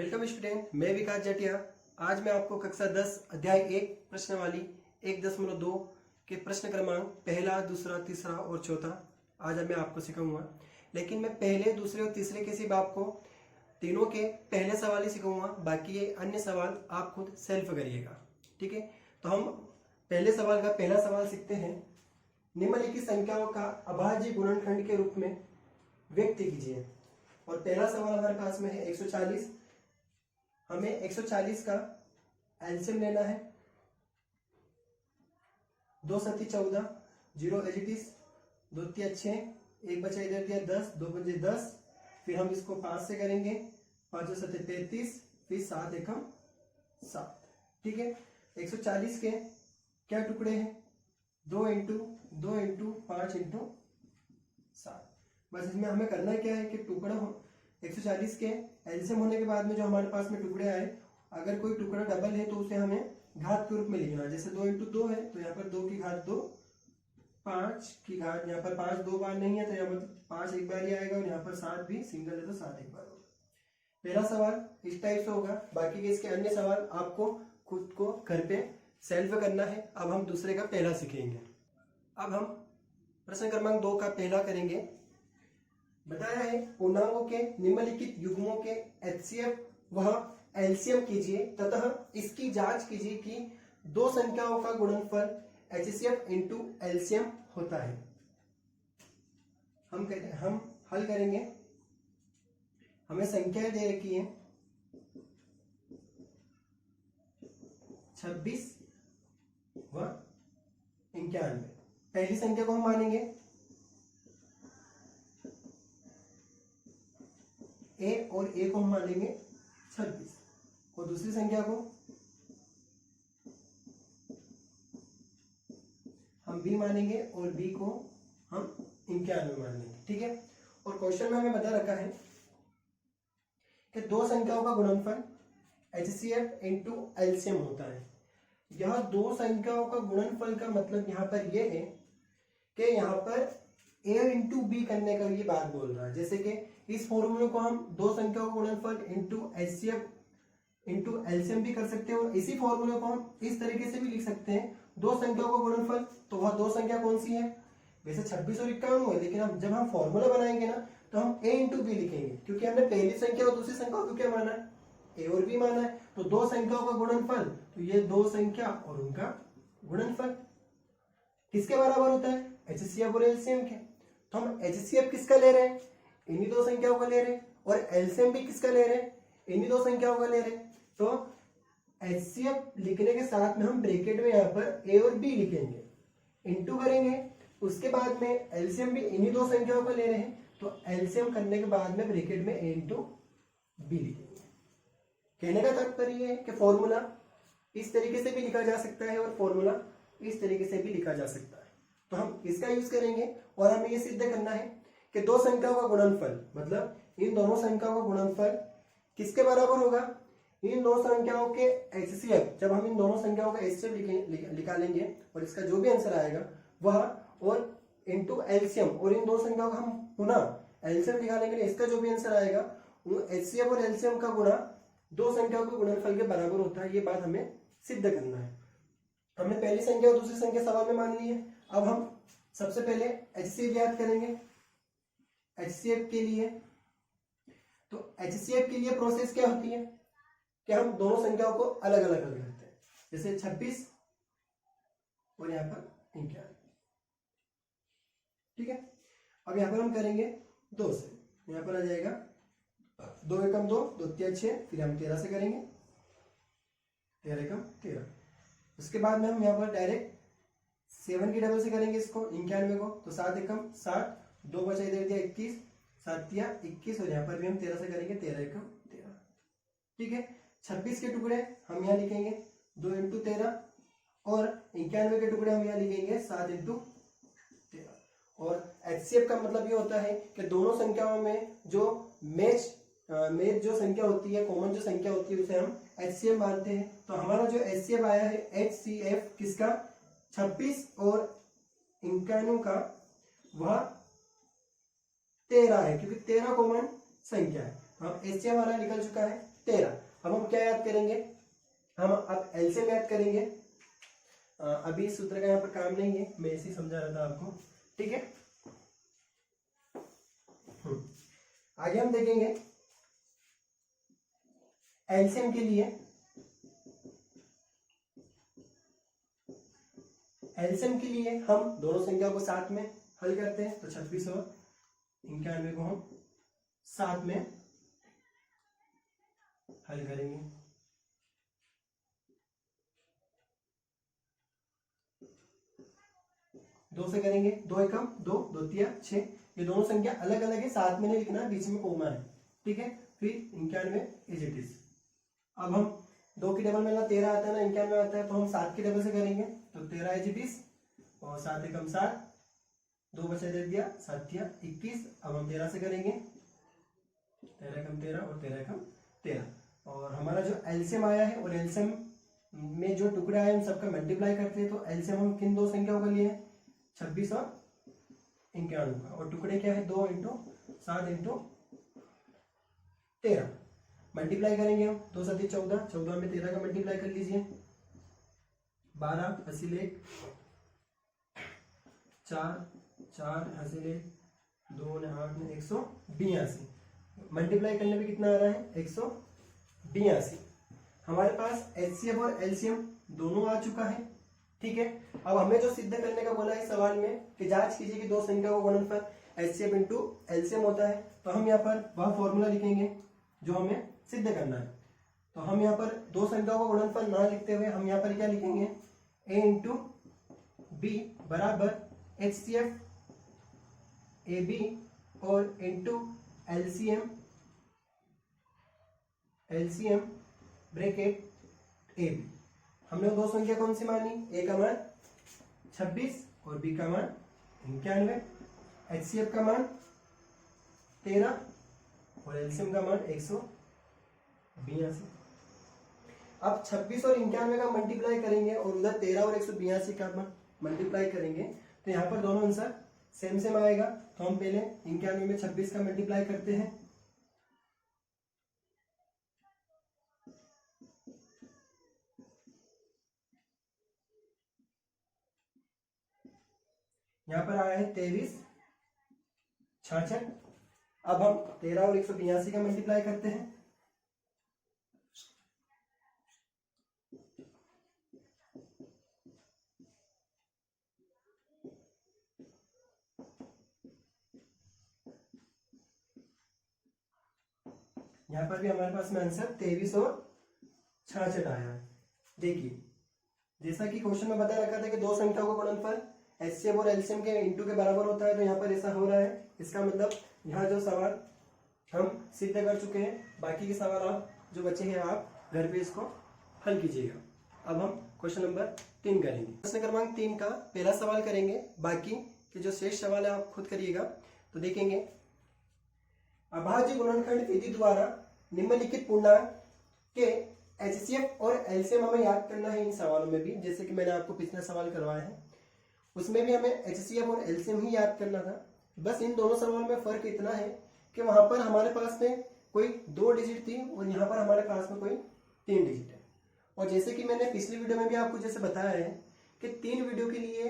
Welcome student, मैं विकास जटिया। आज मैं आपको कक्षा 10 अध्याय 1 प्रश्नावली 1.2 के प्रश्न क्रमांक पहला, दूसरा, तीसरा और चौथा आज मैं आपको सिखाऊंगा। लेकिन मैं पहले, दूसरे और तीसरे के सिर्फ आपको तीनों के पहले सवाल ही सिखाऊंगा, बाकी ये अन्य सवाल आप खुद सेल्फ करिएगा। ठीक है, तो हम पहले सवाल का पहला सवाल सीखते हैं। निम्नलिखित संख्याओं का अभाज्य गुणनखंड के रूप में व्यक्त कीजिए। और पहला सवाल हमारे पास में है 140। हमें 140 का एलसीएम लेना है। 2 सती 14, 0 एज इट इज, 2 तिया 6, 1 बचा इधर दिया 10, 2 पंजे 10। फिर हम इसको 5 से करेंगे, 5 सते 33, फिर 7 एकम 7। ठीक है, 140 के क्या टुकड़े हैं? 2 इंटू 2 इंटू 5 इंटू 7। बस इसमें हमें करना क्या है कि टुकड़ा 140 के एलसीएम होने के बाद में जो हमारे पास में टुकड़े आए, अगर कोई टुकड़ा डबल है तो उसे हमें घात के रूप में लिखना है। जैसे 2 इंटू 2 है तो यहाँ पर 2 की घात 2, 5 की घात, यहाँ पर 5 दो बार नहीं है तो यहाँ पर 5 एक बार ही आएगा, और यहाँ पर 7 भी सिंगल है तो 7 एक बार होगा। पहला सवाल इस टाइप से होगा। बाकी के इसके अन्य सवाल आपको खुद को घर पे सेल्फ करना है। अब हम दूसरे का पहला सीखेंगे। अब हम प्रश्न क्रमांक 2 का पहला करेंगे। बताया है पूर्णांकों के निम्नलिखित युग्मों के एचसीएफ वह एलसीएम कीजिए तथा इसकी जांच कीजिए कि दो संख्याओं का गुणनफल एचसीएफ इंटू एलसीएम होता है। हम हल करेंगे। हमें संख्याएं दे रखी हैं 26 व 91। पहली संख्या को हम मानेंगे ए, और ए को हम मानेंगे 26, और दूसरी संख्या को हम बी मानेंगे और बी को हम 91 मानेंगे। ठीक है, और क्वेश्चन में हमें बता रखा है कि दो संख्याओं का गुणनफल एचसीएफ इंटू एलसीएम होता है। यह दो संख्याओं का गुणनफल का मतलब यहाँ पर यह है कि यहाँ पर ए इंटू बी करने का ये बात बोल रहा है। जैसे कि इस फॉर्मूले को हम दो संख्याओं का गुणनफल इंटू एचसीएफ इंटू एलसीएम भी कर सकते हैं, और इसी फॉर्मूले को हम इस तरीके से भी लिख सकते हैं, दो संख्याओं का गुणनफल। तो वह दो संख्या कौन सी है? वैसे 26 और 51 है, लेकिन हम जब हम फॉर्मूला बनाएंगे ना तो हम ए इंटू बी लिखेंगे, क्योंकि हमने पहली संख्या और दूसरी संख्या को क्या माना है? ए और बी माना है। तो दो संख्याओं का गुणनफल, तो ये दो संख्या और उनका गुणनफल किसके बराबर होता है? एचसीएफ और एलसीएम के। तो हम एचसीएफ किसका ले रहे हैं? इन्हीं दो संख्याओं का ले रहे हैं, और एलसीएम भी किसका ले रहे हैं? इन्हीं दो संख्याओं का ले रहे हैं। तो एचसीएफ लिखने के साथ में हम ब्रैकेट में यहाँ पर ए और बी लिखेंगे, इनटू करेंगे, उसके बाद में एलसीएम भी इन्हीं दो संख्याओं का ले रहे हैं, तो एलसीएम करने के बाद में ब्रैकेट में ए इंटू बी लिखेंगे। कहने का तात्पर्य है कि फॉर्मूला इस तरीके से भी लिखा जा सकता है और फॉर्मूला इस तरीके से भी लिखा जा सकता है। तो हम इसका यूज करेंगे, और हमें ये सिद्ध करना है कि दो संख्याओं का गुणनफल, मतलब इन दोनों संख्याओं का गुणनफल किसके बराबर होगा? इन दो संख्याओं के एचसीएफ। जब हम इन दोनों संख्याओं का एचसीएफ निकालेंगे और इसका जो भी आंसर आएगा वह, और इनटू एलसीएम, और इन दो संख्याओं का हम पुनः एलसीएम निकालेंगे, इसका जो भी आंसर आएगा वो एचसीएफ और एलसीएम का गुणा दो संख्याओं के गुणनफल के बराबर होता है। ये बात हमें सिद्ध करना है। हमने पहली संख्या और दूसरी संख्या सवाल में मान ली है। अब हम सबसे पहले एचसीएफ ज्ञात करेंगे। एचसीएफ के लिए, तो एचसीएफ के लिए प्रोसेस क्या होती है कि हम दोनों संख्याओं को अलग अलग कर लेते हैं। जैसे 26 और यहाँ पर 91। ठीक है, अब यहाँ पर हम करेंगे 2 से। यहाँ पर आ जाएगा 2 एकम 2, 2 तिया 6, फिर हम 13 से करेंगे, 13 एकम 13। उसके बाद में हम यहाँ पर डायरेक्ट 7 की डबल से करेंगे इसको, 91 को, तो 7 एकम 7, 2 बचा इधर दिया 21, 7 तिया 21, और यहाँ पर भी हम 13 से करेंगे, 13 एकम 13। ठीक है, 26 के टुकड़े हम यहाँ लिखेंगे 2 इंटू 13, और 91 के टुकड़े हम यहाँ लिखेंगे 7 इंटू 13। और एचसीएफ का मतलब ये होता है कि दोनों संख्याओं में जो मैच जो संख्या होती है, कॉमन जो संख्या होती है, उसे हम एचसीएफ मानते हैं। तो हमारा जो एचसीएफ आया है, एचसीएफ किसका? 26 और 91 का, वह 13 है, क्योंकि 13 कॉमन संख्या है। हम एचसीएफ हमारा निकल चुका है। 13। अब हम क्या याद करेंगे, हम अब एलसीएम याद करेंगे। अभी सूत्र का यहाँ पर काम नहीं है, मैं ऐसे ही समझा रहा था आपको, ठीक है। आगे हम देखेंगे एलसीएम के लिए, एलसीएम के लिए हम दोनों संख्याओं को साथ में हल करते हैं। तो 26 और 91 को हम साथ में हल करेंगे। दो से करेंगे, 2 एकम 2, 2 तिया 6। ये दोनों संख्या अलग अलग है, साथ में नहीं लिखना, बीच में कोमा है, ठीक है। फिर 91 इज इट इज। अब हम 2 की डबल में ना 13 आता है ना 91 आता है, तो हम 7 की डबल से करेंगे। तो 13 इज इट इज, और 7 एकम 7, 2 बचा दे दिया, 7 तिया 21। अब हम 13 से करेंगे, 13 एकम 13 और 13 एकम 13। और हमारा जो एलसीएम आया है, और एलसीएम में जो टुकड़े आए उन सबका मल्टीप्लाई करते हैं। तो एलसीएम हम किन दो संख्याओं का लिए हैं, 26 और 91 का। और टुकड़े क्या है, 2 इंटू 7 इंटू 13। मल्टीप्लाई करेंगे हम, 2 7 14, 14 में 13 का मल्टीप्लाई कर लीजिए, 12 हासिल 1, 4 4 हासिल 1, 2 ने 8 ने 182। मल्टीप्लाई करने पे कितना आ रहा है, 182। हमारे पास एचसीएफ और एलसीएम दोनों आ चुका है, ठीक है। अब हमें जो सिद्ध करने का बोला है सवाल में कि जांच कीजिए कि दो संख्या का गुणनफल एचसीएफ इंटू एलसीएम होता है, तो हम यहाँ पर वह फॉर्मूला लिखेंगे जो हमें सिद्ध करना है। तो हम यहाँ पर दो संख्याओं का गुणनफल ना लिखते हुए हम यहाँ पर क्या लिखेंगे, ए इंटू बी बराबर एचसीएफ ए बी और into LCM LCM bracket A B. हमने दो संख्या कौन सी मानी, ए का मान 26 और बी का मान 91, एचसीएफ का मान 13 और एलसीएम का मान 182। अब 26 और 91 का मल्टीप्लाई करेंगे और उधर 13 और 182 का मल्टीप्लाई करेंगे, तो यहाँ पर दोनों आंसर सेम सेम आएगा। तो हम पहले 91 में 26 का मल्टीप्लाई करते हैं, यहाँ पर आया है 23 66। अब हम 13 और 182 का मल्टीप्लाई करते हैं, यहाँ पर भी हमारे पास में आंसर 23 और 66 आया है। देखिए जैसा कि क्वेश्चन में बता रखा था कि दो संख्याओं का गुणनफल एचसीएफ और एलसीएम के इंटू के बराबर होता है, तो यहाँ पर ऐसा हो रहा है। इसका मतलब यहाँ जो सवाल हम सिद्ध कर चुके हैं, बाकी के सवाल आप जो बचे हैं आप घर पे इसको हल कीजिएगा। अब हम क्वेश्चन नंबर 3 करेंगे। प्रश्न क्रमांक 3 का पहला सवाल करेंगे, बाकी के जो शेष सवाल है आप खुद करिएगा। तो देखेंगे, अभाज्य गुणनखंड विधि द्वारा निम्नलिखित पूर्णांक के एचसीएफ और एलसीएम हमें याद करना है। इन सवालों में भी जैसे कि मैंने आपको पिछला सवाल करवाया है, उसमें भी हमें एचसीएफ और एलसीएम ही याद करना था। बस इन दोनों सवालों में फर्क इतना है कि वहां पर हमारे पास में कोई 2 डिजिट थी और यहाँ पर हमारे पास में कोई 3 डिजिट है। और जैसे कि मैंने पिछली वीडियो में भी आपको जैसे बताया है कि 3 वीडियो के लिए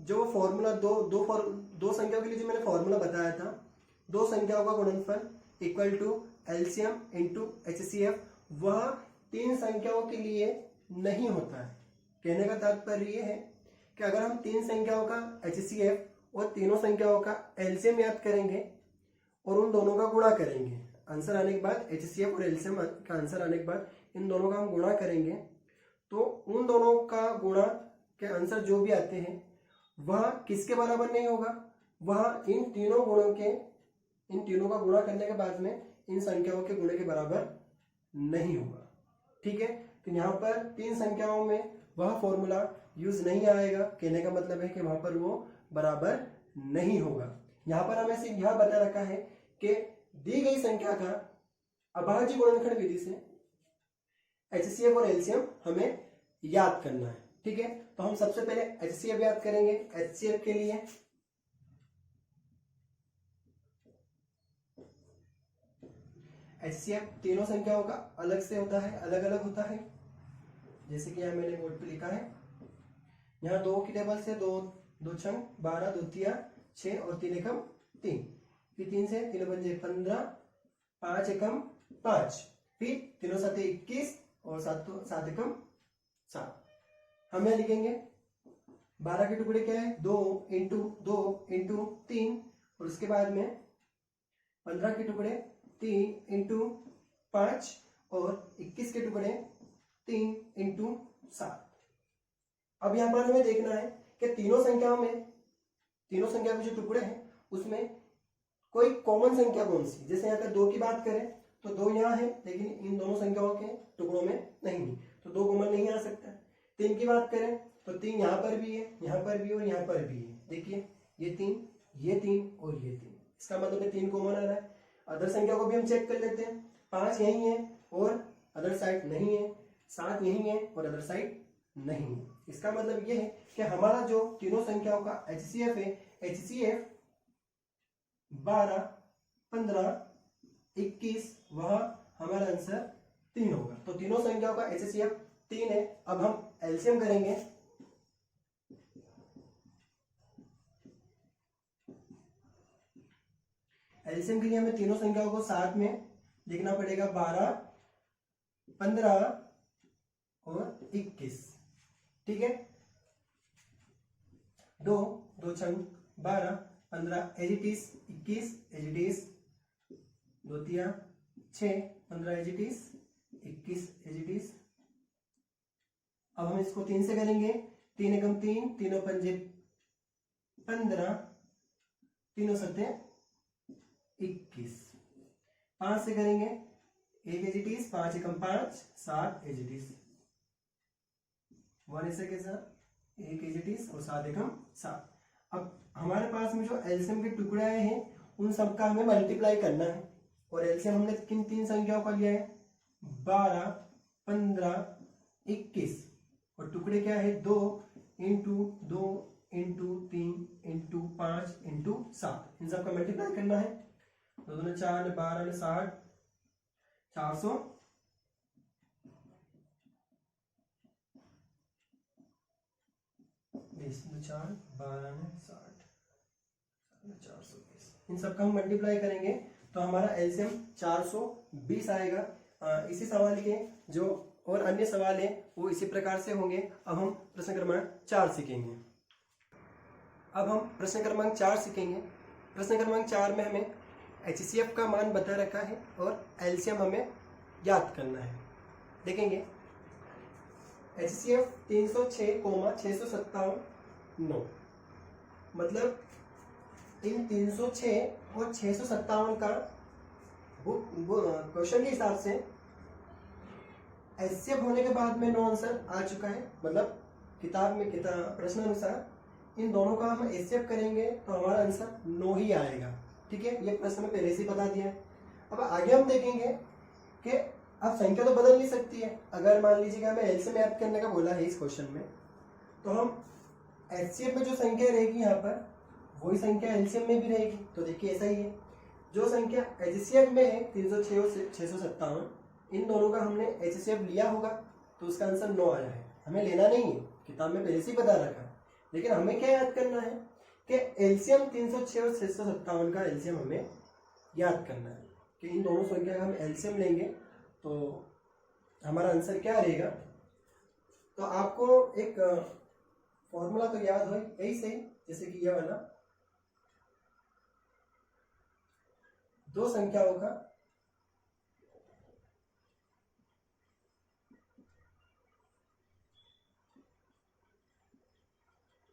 जो फॉर्मूला दो संख्याओं के लिए जो मैंने फॉर्मूला बताया था, दो संख्याओं का गुणनफल equal to LCM into HCF, वह 3 संख्याओं के लिए नहीं होता है। कहने का तात्पर्य यह है कि अगर हम 3 संख्याओं का एचसीएफ और तीनों संख्याओं का एलसीएम याद करेंगे और उन दोनों का गुणा करेंगे, आंसर आने के बाद एचसीएफ और एलसीएम का आंसर आने के बाद इन दोनों का हम गुणा करेंगे, तो उन दोनों का गुणा के आंसर जो भी आते हैं वह किसके बराबर नहीं होगा, वह इन तीनों का गुणा करने के बाद में इन संख्याओं के गुणे के बराबर नहीं होगा। ठीक है, तो यहाँ पर 3 संख्याओं में वह फॉर्मूला यूज नहीं आएगा। कहने का मतलब है कि वहां पर वो बराबर नहीं होगा। यहाँ पर हमें सिर्फ यह बता रखा है कि दी गई संख्या का अभाज्य गुणनखंड विधि से एचसीएफ और एलसीएम हमें याद करना है। ठीक है, तो हम सबसे पहले एचसीएफ याद करेंगे। एचसीएफ के लिए HCF तीनों संख्याओं का अलग से होता है, अलग अलग होता है। जैसे कि यहाँ मैंने बोर्ड पे लिखा है, यहाँ 2 की टेबल से 2 2 छंग 12, 2 तिया 6 और 3 एकम 3, फिर 3 से 3 पंजे 15, 5 एकम 5, फिर 3 7 21 और 7 एकम 7। हम यहाँ लिखेंगे 12 के टुकड़े क्या है, 2 इंटू 2 इंटू 3, और उसके बाद में 15 के टुकड़े 3 इंटू 5 और 21 के टुकड़े 3 इंटू 7। अब यहाँ पर हमें देखना है कि तीनों संख्याओं के जो टुकड़े हैं उसमें कोई कॉमन संख्या कौन सी। जैसे यहाँ पर 2 की बात करें तो 2 यहाँ है, लेकिन इन दोनों संख्याओं के टुकड़ों में नहीं है, तो 2 कॉमन नहीं आ सकता। 3 की बात करें तो 3 यहाँ पर भी है, यहाँ पर भी और यहाँ पर भी है। देखिए ये 3 और ये 3, इसका मतलब है 3 कॉमन आ रहा है। अदर संख्या को भी हम चेक कर लेते हैं। 5 यही है और अदर साइड नहीं है, 7 यही है और अदर साइड नहीं है। इसका मतलब ये है कि हमारा जो तीनों संख्याओं का HCF है, HCF 12, 15, 21, वह हमारा आंसर 3 होगा। तो तीनों संख्याओं का HCF 3 है। अब हम एलसीएम करेंगे। एलसीएम के लिए हमें तीनों संख्याओं को साथ में लिखना पड़ेगा, 12, 15 और 21। ठीक है, 2 2 छंग 12, 15 as it is, 21 as it is, 2 तिया 6, 15 as it is, 21 as it is. अब हम इसको 3 से करेंगे, 3 एकम 3, 3 पंजे 15, 3 सत्ते 21। 5 से करेंगे, 1 as it is, 5 Ekam 5, 7 as it is. 1 ऐसे के साथ 1 एज इट इज और 7 एकम 7। अब हमारे पास में जो एलसीएम के टुकड़े आए हैं उन सबका हमें मल्टीप्लाई करना है। और एलसीएम हमने किन 3 संख्याओं का लिया है, 12, 15, 21, और टुकड़े क्या है, 2 इंटू 2 इंटू 3 इंटू 5 इंटू 7। इन सबका मल्टीप्लाई करना है। 2 2 4 12 60, 400 20, 4 12 60, 420। इन सबका हम मल्टीप्लाई करेंगे तो हमारा एलसीएम 420 आएगा। इसी सवाल के जो और अन्य सवाल हैं वो इसी प्रकार से होंगे। अब हम प्रश्न क्रमांक 4 सीखेंगे। प्रश्न क्रमांक 4 में हमें HCF का मान बता रखा है और एलसीएम हमें याद करना है। देखेंगे HCF 306,657 9, मतलब इन 306 और 657 का क्वेश्चन के हिसाब से HCF होने के बाद में 9 आंसर आ चुका है। मतलब किताब में प्रश्न अनुसार इन दोनों का हम HCF करेंगे तो हमारा आंसर 9 ही आएगा। ठीक है, ये प्रश्न में पहले से ही बता दिया है। अब आगे हम देखेंगे कि अब संख्या तो बदल नहीं सकती है। अगर मान लीजिएगा हमें एलसीएम याद करने का बोला है इस क्वेश्चन में, तो हम HCF में जो संख्या रहेगी यहाँ पर वही संख्या एलसीएम में भी रहेगी। तो देखिए ऐसा ही है, जो संख्या HCF में है 306 और 657, इन दोनों का हमने HCF लिया होगा तो उसका आंसर 9 आया है। हमें लेना नहीं है, किताब में पहले से ही बता रखा है, लेकिन हमें क्या याद करना है कि एलसीएम 306 और 657 का एलसीएम हमें याद करना है कि इन दोनों संख्या का हम एलसीएम लेंगे तो हमारा आंसर क्या रहेगा। तो आपको एक फॉर्मूला तो याद हो यही से, जैसे कि यह वाला, दो संख्याओं का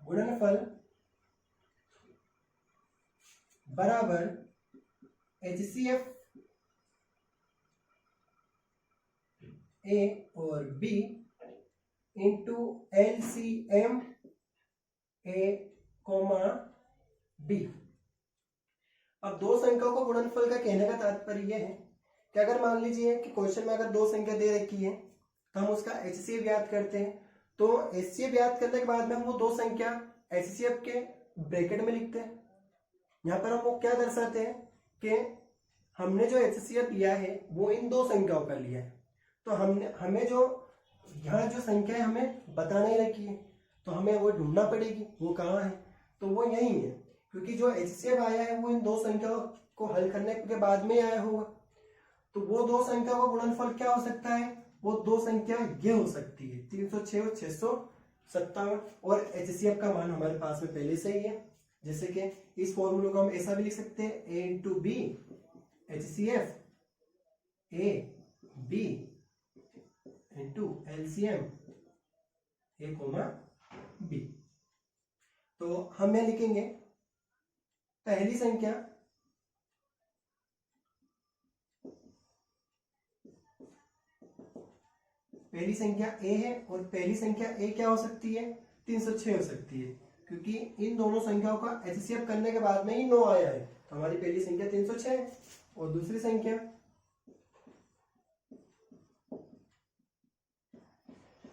गुणनफल बराबर HCF A और B into LCM A, B। अब दो संख्याओं को गुणनफल का कहने का तात्पर्य यह है कि अगर मान लीजिए कि क्वेश्चन में अगर दो संख्या दे रखी है तो हम उसका HCF याद करते हैं। तो HCF याद करने के बाद में हम वो दो संख्या HCF के ब्रैकेट में लिखते हैं। यहाँ पर हम वो क्या दर्शाते हैं कि हमने जो HCF लिया है वो इन दो संख्याओं का लिया है, तो हमें जो यहाँ जो संख्या है हमें बता नहीं रखी है, तो हमें वो ढूंढना पड़ेगी वो कहाँ है, तो वो यही है, क्योंकि जो HCF आया है वो इन दो संख्याओं को हल करने के बाद में आया होगा। तो वो दो संख्याओं का गुणनफल क्या हो सकता है, वो दो संख्या ये हो सकती है 306 और 657, और HCF का मान हमारे पास में पहले से ही है। जैसे कि इस फॉर्मूले को हम ऐसा भी लिख सकते हैं, A into B HCF A B into LCM A comma B। तो हम यह लिखेंगे पहली संख्या A है, और पहली संख्या A क्या हो सकती है, 306 हो सकती है, क्योंकि इन दोनों संख्याओं का HCF करने के बाद में ही 9 आया है, तो हमारी पहली संख्या 306 है। और दूसरी संख्या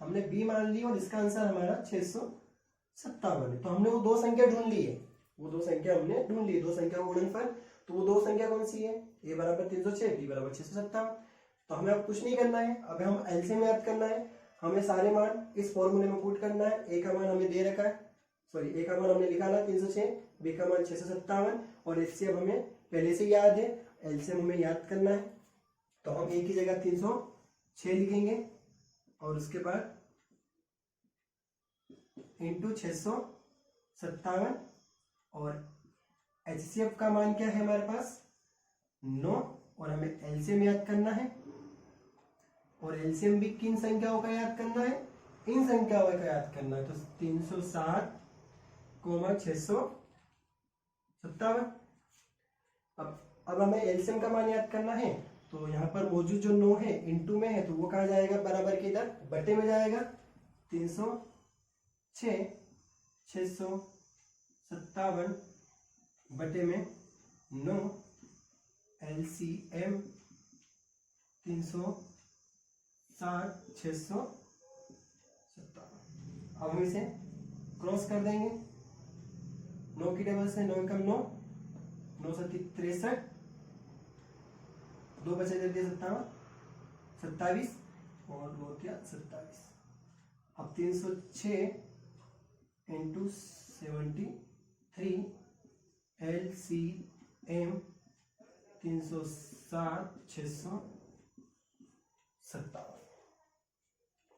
हमने B मान ली और इसका आंसर हमारा 657 है। तो हमने वो दो संख्या ढूंढ ली है, वो दो संख्या हमने ढूंढ ली, दो संख्या का गुणनफल। तो वो दो संख्या कौन सी है, A बराबर 306 B बराबर 657। तो हमें अब कुछ नहीं करना है, अब हम एलसीएम याद करना है। हमें सारे मान इस फॉर्मूले में पुट करना है। A का मान हमें दे रखा है, सॉरी A का मान हमने निकाला 306, B का मान 657, और HCF हमें पहले से याद है, एलसीएम हमें याद करना है। तो हम A की जगह 306 लिखेंगे और उसके बाद इंटू 657, और HCF का मान क्या है हमारे पास 9, और हमें एलसीएम याद करना है। और एलसीएम भी किन संख्याओं का याद करना है, इन संख्याओं का याद करना है। तो 307 कोमा 657। अब हमें एलसीएम का मान याद करना है, तो यहाँ पर मौजूद जो 9 है इनटू में है, तो वो कहाँ जाएगा, बराबर के इधर बटे में जाएगा। 306 657 बटे में 9, एलसीएम 307 657। अब हम इसे क्रॉस कर देंगे, 9 की टेबल से 9 कम 9, 9 7 63, 2 बचे दे दिए 27 और 9 क्या 27। अब 306 इंटू 73 LCM 307 657।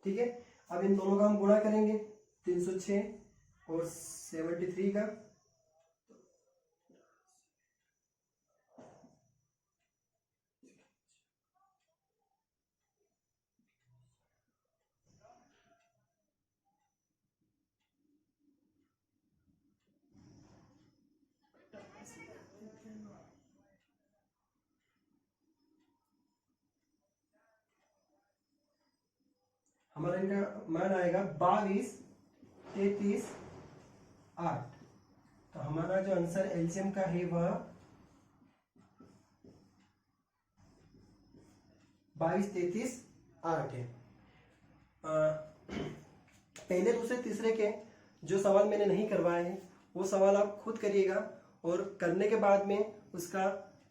ठीक है, अब इन दोनों का हम गुणा करेंगे, 306 और 73 का। हमारा इनका मान आएगा 22 33 8। तो हमारा जो आंसर एलसीएम का है वह 22 33 8 है। पहले दूसरे तीसरे के जो सवाल मैंने नहीं करवाए हैं वो सवाल आप खुद करिएगा, और करने के बाद में उसका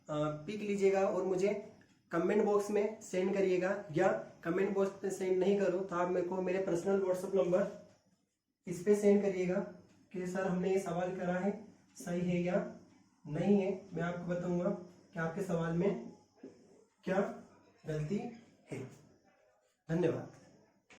पिक लीजिएगा और मुझे कमेंट बॉक्स में सेंड करिएगा, या कमेंट बॉक्स में सेंड नहीं करूँ तो आप मेरे को मेरे पर्सनल व्हाट्सएप नंबर इस पे सेंड करिएगा कि सर हमने ये सवाल करा है, सही है या नहीं है। मैं आपको बताऊंगा कि आपके सवाल में क्या गलती है। धन्यवाद।